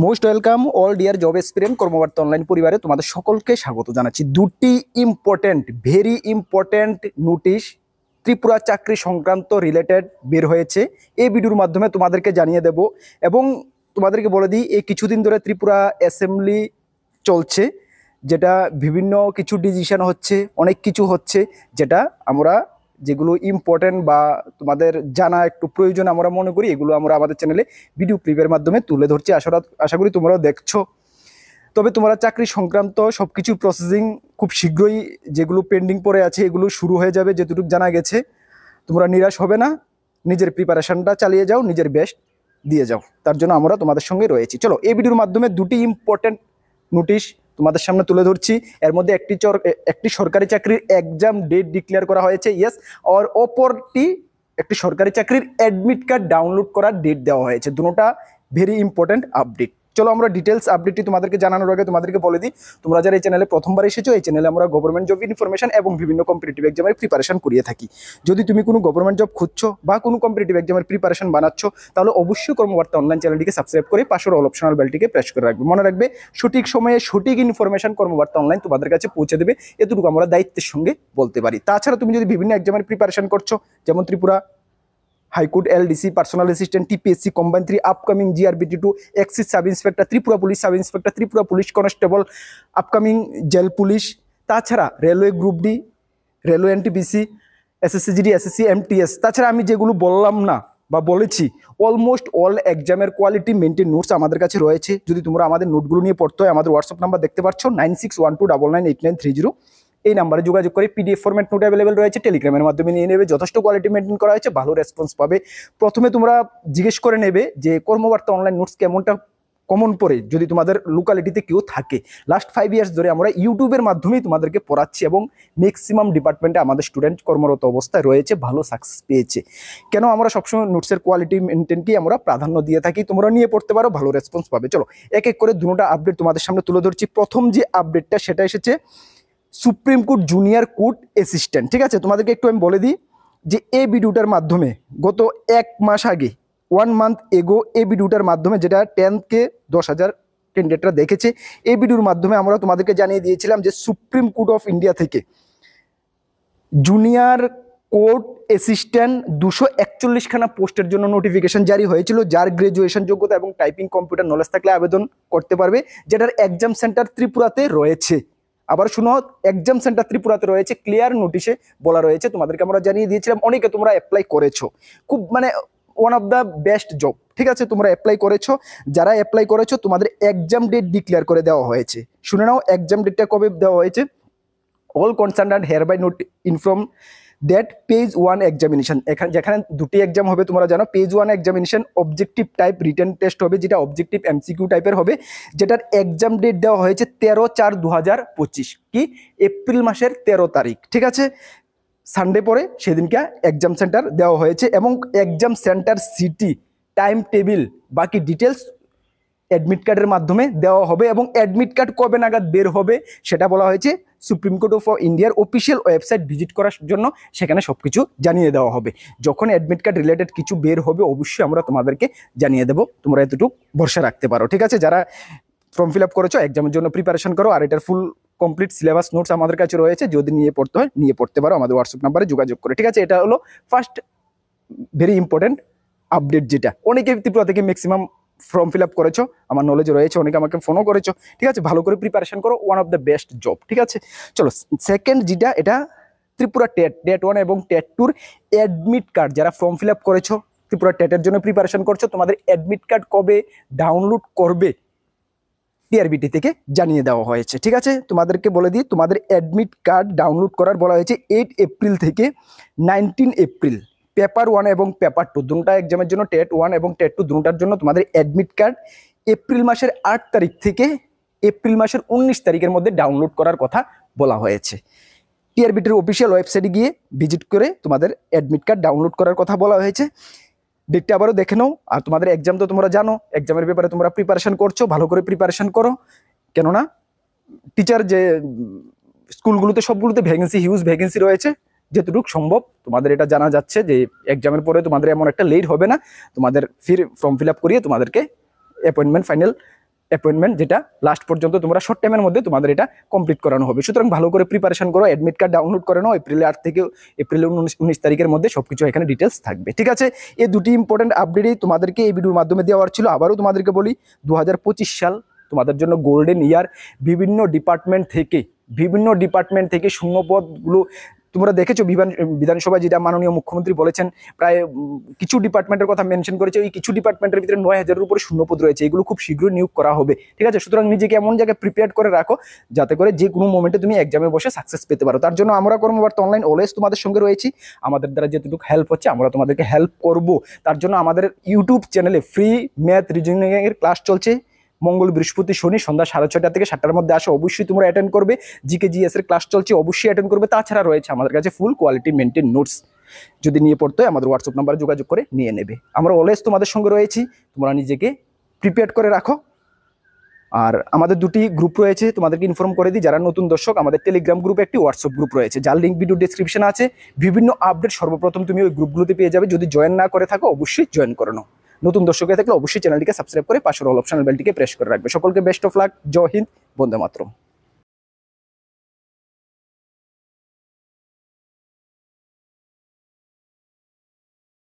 Most welcome all dear job experience Karmabarta online পরিবারে তোমাদের সকলকে স্বাগত জানাচ্ছি। দুটি important very important notice Tripura চাকরি সংক্রান্ত রিলেটেড বের হয়েছে। এই ভিডিওর মাধ্যমে তোমাদেরকে জানিয়ে দেব এবং তোমাদেরকে বলে দিই, এই কিছুদিন ধরে ত্রিপুরা অ্যাসেম্বলি চলছে, যেটা বিভিন্ন কিছু ডিসিশন হচ্ছে, অনেক কিছু হচ্ছে, যেটা আমরা যেগুলো ইম্পর্টেন্ট বা তোমাদের জানা একটু প্রয়োজন আমরা মনে করি, এগুলো আমরা আমাদের চ্যানেলে ভিডিও ক্লিপের মাধ্যমে তুলে ধরছি। আশা করি তোমরাও দেখছো। তবে তোমরা চাকরি সংক্রান্ত সব কিছু প্রসেসিং খুব শীঘ্রই, যেগুলো পেন্ডিং পড়ে আছে এগুলো শুরু হয়ে যাবে যেটুকু জানা গেছে। তোমরা নিরাশ হবে না, নিজের প্রিপারেশনটা চালিয়ে যাও, নিজের বেস্ট দিয়ে যাও, তার জন্য আমরা তোমাদের সঙ্গে রয়েছি। চলো, এই ভিডিওর মাধ্যমে দুটি ইম্পর্টেন্ট নোটিশ তোমাদের সামনে তুলে ধরছি। এর মধ্যে একটি সরকারি চাকরির এক্সাম ডেট ডিক্লেয়ার করা হয়েছে, ইয়েস, আর অপরটি একটি সরকারি চাকরির অ্যাডমিট কার্ড ডাউনলোড করার ডেট দেওয়া হয়েছে। দুটোটা ভেরি ইম্পর্টেন্ট আপডেট। চলো, আমরা ডিটেলস আপডেটটি তোমাদেরকে জানানোর আগে তোমাদেরকে বলে দিই, তোমরা যারা এই চ্যানেলে প্রথমবার এসেছো, এই চ্যানেলে আমরা গভর্নমেন্ট জব ইনফরমেশন এবং বিভিন্ন কম্পিটিটিভ এক্সামের প্রিপারেশন করিয়ে থাকি। যদি তুমি কোনো গভর্নমেন্ট জব খুঁজছো বা কোনো কম্পিটিটিভ এক্সামের প্রিপারেশন বানাচ্ছ, তাহলে অবশ্যই কর্মবার্তা অনলাইন চ্যানেলটিকে সাবস্ক্রাইব করে পাশের অল অপশনাল বেলটিকে প্রেস করে রাখবে। মনে রাখবে, সঠিক সময়ে সঠিক ইনফরমেশন কর্মবার্তা অনলাইন তোমাদের কাছে পৌঁছে দেবে, এতটুকু আমরা দায়িত্বের সঙ্গে বলতে পারি। তাছাড়া তুমি যদি বিভিন্ন এক্সামের প্রিপারেশন করছো, যেমন Tripura high court, LDC, personal assistant, TPSC combine 3, upcoming JRBT two, excise sub inspector, Tripura police sub inspector, Tripura police constable, upcoming jail police, তাছাড়া railway group D, railway NTPC, SSC GD, SSC, MTS, তাছাড়া আমি যেগুলো বললাম না বা বলেছি, অলমোস্ট অল এক্সামের কোয়ালিটি মেনটেন নোটস আমাদের কাছে রয়েছে। যদি তোমরা আমাদের নোটগুলো নিয়ে পড়তে হয়, আমাদের হোয়াটসঅ্যাপ নাম্বার দেখতে পাচ্ছ 9612998930। এই নাম্বারে যোগাযোগ করে পিডিএফ ফরম্যাট নোট অ্যাভেলেবেল রয়েছে, টেলিগ্রামের মাধ্যমে নিয়ে নেবে। যথেষ্ট কোয়ালিটি মেনটেন করা হয়েছে, ভালো রেসপন্স পাবে। প্রথমে তোমরা জিজ্ঞেস করে নেবে যে কর্মবার্তা অনলাইন নোটস কেমনটা কমন পড়ে, যদি তোমাদের লোকালিটিতে কেউ থাকে। লাস্ট 5 ইয়ার্স ধরে আমরা ইউটিউবের মাধ্যমেই তোমাদেরকে পড়াচ্ছি এবং ম্যাক্সিমাম ডিপার্টমেন্টে আমাদের স্টুডেন্ট কর্মরত অবস্থায় রয়েছে, ভালো সাকসেস পেয়েছে। কেন আমরা সবসময় নোটসের কোয়ালিটি মেনটেনকেই আমরা প্রাধান্য দিয়ে থাকি। তোমরা নিয়ে পড়তে পারো, ভালো রেসপন্স পাবে। চলো, এক এক করে দুটো আপডেট তোমাদের সামনে তুলে ধরছি। প্রথম যে আপডেটটা সেটা এসেছে supreme court junior court assistant. ঠিক আছে, তোমাদেরকে একটু আমি বলে দিই যে এই ভিডিওটার মাধ্যমে গত 1 মাস আগে, 1 মান্থ এগো, এই ভিডিওটার মাধ্যমে, যেটা 10K 10,000 ক্যান্ডিডেটরা দেখেছে, এই ভিডিওর মাধ্যমে আমরা তোমাদেরকে জানিয়ে দিয়েছিলাম যে সুপ্রিম কোর্ট অফ ইন্ডিয়া থেকে জুনিয়র কোর্ট অ্যাসিস্ট্যান্ট 241খানা পোস্টের জন্য নোটিফিকেশন জারি হয়েছিল। যার গ্রাজুয়েশন যোগ্যতা এবং টাইপিং কম্পিউটার নলেজ থাকলে আবেদন করতে পারবে, যেটার এক্সাম সেন্টার ত্রিপুরাতে রয়েছে। আবার শুনো, এক্সাম সেন্টার ত্রিপুরাতে রয়েছে, ক্লিয়ার নোটিশে বলা রয়েছে। তোমাদেরকে আমরা জানিয়ে দিয়েছিলাম, অনেকে তোমরা অ্যাপ্লাই করেছো, খুব one of the best job. ঠিক আছে, তোমরা অ্যাপ্লাই করেছো। যারা অ্যাপ্লাই করেছো, তোমাদের এক্সাম ডেট ডিক্লেয়ার করে দেওয়া হয়েছে। শুনে নাও, এক্সাম ডেটটা কবে দেওয়া হয়েছে। All concerned hereby note inform that page 1 examination, যেখানে দুটি এক্সাম হবে তোমরা জানো। Page 1 examination objective type written test হবে, যেটা অবজেক্টিভ এমসিকিউ টাইপের হবে, যেটার এক্সাম ডেট দেওয়া হয়েছে 13/4/2025, কি এপ্রিল মাসের 13 তারিখ। ঠিক আছে, সানডে পরে সেদিনকে এক্সাম সেন্টার দেওয়া হয়েছে এবং exam centre city, time table, বাকি ডিটেলস অ্যাডমিট কার্ডের মাধ্যমে দেওয়া হবে। এবং অ্যাডমিট কার্ড কবে নাগাদ বের হবে সেটা বলা হয়েছে সুপ্রিম কোর্ট অফ ইন্ডিয়ার অফিসিয়াল ওয়েবসাইট ভিজিট করার জন্য, সেখানে সবকিছু জানিয়ে দেওয়া হবে। যখন অ্যাডমিট কার্ড রিলেটেড কিছু বের হবে, অবশ্যই আমরা তোমাদেরকে জানিয়ে দেবো, তোমরা এতটুকু ভরসা রাখতে পারো। ঠিক আছে, যারা ফর্ম ফিল আপ করেছো, এক্সামের জন্য প্রিপারেশন করো, আর এটার ফুল কমপ্লিট সিলেবাস নোটস আমাদের কাছে রয়েছে। যদি নিয়ে পড়তে হয়, নিয়ে পড়তে পারো আমাদের হোয়াটসঅ্যাপ নাম্বারে যোগাযোগ করে। ঠিক আছে, এটা হলো ফার্স্ট ভেরি ইম্পর্টেন্ট আপডেট, যেটা অনেকে ত্রিপুরা থেকে ম্যাক্সিমাম ফর্ম ফিল আপ করেছো, আমার নলেজ রয়েছে, অনেকে আমাকে ফোনও করেছো। ঠিক আছে, ভালো করে প্রিপারেশন করো, one of the best job. ঠিক আছে, চলো, সেকেন্ড যেটা, এটা ত্রিপুরা টেট 1 এবং টেট 2 অ্যাডমিট কার্ড, যারা ফর্ম ফিল আপ করেছো, ত্রিপুরা টেটের জন্য প্রিপারেশন করছো, তোমাদের অ্যাডমিট কার্ড কবে ডাউনলোড করবে টিআরবিটি থেকে জানিয়ে দেওয়া হয়েছে। ঠিক আছে, তোমাদেরকে বলে দিই, তোমাদের অ্যাডমিট কার্ড ডাউনলোড করার বলা হয়েছে 8 এপ্রিল থেকে 19 এপ্রিল। পেপার 1 এবং পেপার 2 দুটো এক্সামের জন্য, টেট 1 এবং টেট 2 দুটোর জন্য তোমাদের অ্যাডমিট কার্ড এপ্রিল মাসের 8 তারিখ থেকে এপ্রিল মাসের 19 তারিখের মধ্যে ডাউনলোড করার কথা বলা হয়েছে। টিআরবিটির অফিসিয়াল ওয়েবসাইটে গিয়ে ভিজিট করে তোমাদের অ্যাডমিট কার্ড ডাউনলোড করার কথা বলা হয়েছে। ডেটটা আবারও দেখে নাও। আর তোমাদের এক্সাম তো তোমরা জানো, এক্সামের ব্যাপারে তোমরা প্রিপারেশন করছো, ভালো করে প্রিপারেশন করো। কেননা টিচার যে স্কুলগুলোতে, সবগুলোতে ভ্যাকেন্সি, হিউজ ভ্যাকেন্সি রয়েছে। যতটুকু সম্ভব তোমাদের এটা জানা যাচ্ছে যে এক্সামের পরে তোমাদের এমন একটা লেট হবে না, তোমাদের ফির ফর্ম ফিল আপ করিয়ে তোমাদেরকে অ্যাপয়েন্টমেন্ট ফাইনাল অ্যাপয়েন্টমেন্ট, যেটা লাস্ট পর্যন্ত তোমরা শর্ট টাইমের মধ্যে তোমাদের এটা কমপ্লিট করানো হবে। সুতরাং ভালো করে প্রিপারেশন করো, অ্যাডমিট কার্ড ডাউনলোড করে নাও। এপ্রিল 8 থেকে এপ্রিল 19 তারিখের মধ্যে সবকিছু এখানে ডিটেলস থাকবে, ঠিক আছে। এই দুটি ইম্পর্টেন্ট আপডেটই তোমাদেরকে এই ভিডিওর মাধ্যমে দেওয়ার ছিল। আবারও তোমাদেরকে বলি, 2025 সাল তোমাদের জন্য গোল্ডেন ইয়ার। বিভিন্ন ডিপার্টমেন্ট থেকে শূন্যপদগুলো তোমরা দেখেছো। বিধানসভায় যেটা মাননীয় মুখ্যমন্ত্রী বলেছেন, প্রায় কিছু ডিপার্টমেন্টের কথা মেনশন করেছে। ওই কিছু ডিপার্টমেন্টের ভিতরে 9,000-এর উপরে শূন্যপদ রয়েছে। এগুলো খুব শীঘ্রই নিয়োগ করা হবে, ঠিক আছে। সুতরাং নিজেকে এমন জায়গায় প্রিপেয়ার করে রাখো যাতে করে যে কোনো মোমেন্টে তুমি এক্সামে বসে সাকসেস পেতে পারো। তার জন্য আমরা কর্মবার্তা অনলাইন অলওয়েজ তোমাদের সঙ্গে রয়েছি। আমাদের দ্বারা যেটুকু হেল্প হচ্ছে আমরা তোমাদেরকে হেল্প করব। তার জন্য আমাদের ইউটিউব চ্যানেলে ফ্রি ম্যাথ রিজনিং এর ক্লাস চলছে। মঙ্গল, বৃহস্পতি, শনি সন্ধ্যা 6:30 থেকে 7টার মধ্যে আসো, অবশ্যই তোমরা অ্যাটেন্ড করবে। জিকে জিএস এর ক্লাস চলছে, অবশ্যই অ্যাটেন্ড করবে। তাছাড়া রয়েছে আমাদের কাছে ফুল কোয়ালিটি মেনটেন নোটস, যদি নিয়ে পড়তে হয় আমাদের হোয়াটসঅ্যাপ নাম্বারে যোগাযোগ করে নিয়ে নেবে। আমরা অলওয়েজ তোমাদের সঙ্গে রয়েছি, তোমরা নিজেকে প্রিপেয়ার করে রাখো। আর আমাদের দুটি গ্রুপ রয়েছে, তোমাদেরকে ইনফর্ম করে দিই। যারা নতুন দর্শক, আমাদের টেলিগ্রাম গ্রুপে একটি হোয়াটসঅ্যাপ গ্রুপ রয়েছে, যার লিঙ্ক ভিডিও ডেসক্রিপশনে আছে। বিভিন্ন আপডেট সর্বপ্রথম তুমি ওই গ্রুপগুলোতে পেয়ে যাবে। যদি জয়েন না করে থাকো অবশ্যই জয়েন করে নাও। নতুন দর্শক হয়ে থাকলে অবশ্যই চ্যানেলটিকে সাবস্ক্রাইব করে পাশের অল অপশনাল বেলটিকে প্রেস করে রাখবে। সকলকে বেস্ট অফ লাক। জয় হিন্দ, বন্দে মাতরম।